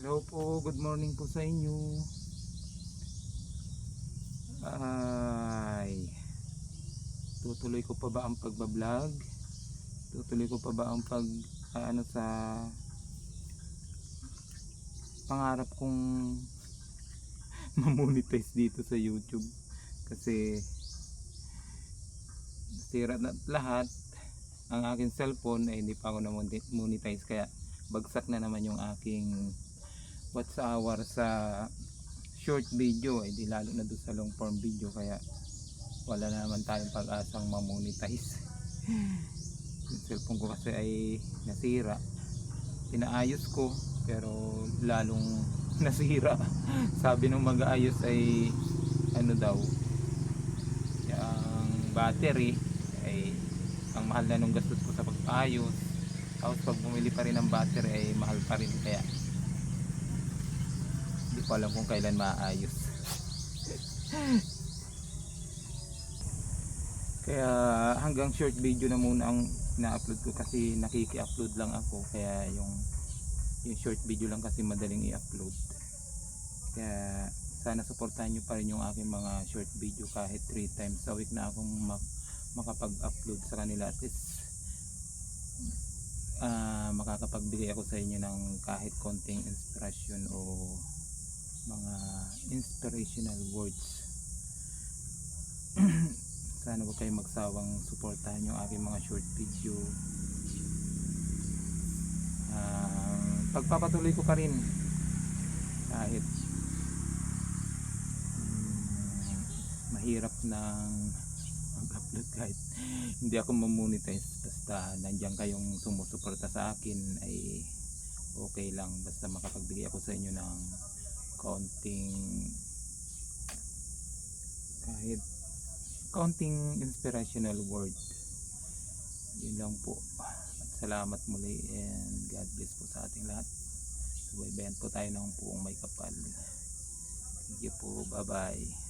Hello po, good morning po sa inyo. Ay, tutuloy ko pa ba ang pagbablog? Tutuloy ko pa ba ang ano sa pangarap kong mamonetize dito sa YouTube? Kasi sira na lahat. Ang aking cellphone ay hindi pa ako na-monetize, kaya bagsak na naman yung aking watch hour sa short video, ay di lalo na doon sa long form video, kaya wala na naman tayong pag-asang mamonetize. Yung cellphone ko kasi ay nasira, pinaayos ko pero lalong nasira. Sabi nung mag-aayos ay ano daw, yung battery ay ang mahal na nung gastos ko sa pagpaayos, tapos pag bumili pa rin ng battery ay mahal pa rin, kaya hindi ko alam kung kailan maayos. Kaya hanggang short video na muna ang na-upload ko, kasi nakiki-upload lang ako, kaya yung short video lang kasi madaling i-upload. Kaya sana suportahan nyo pa rin yung aking mga short video, kahit 3 times a week na akong makapag-upload sa kanila. At least makakapagbigay ako sa inyo ng kahit konting inspiration o mga inspirational words. Sana huwag kayong magsawang suportahan yung aking mga short video. Pagpapatuloy ko pa rin kahit mahirap ng mag-upload, kahit hindi ako mamonetize, basta nandiyan kayong sumusuporta sa akin ay okay lang. Basta makapagbigay ako sa inyo ng kaunting, kahit kaunting inspirational word, yun lang po. At salamat muli, and God bless po sa ating lahat. Subaybayan po tayo ng Puong May Kapal. Thank you po, bye bye.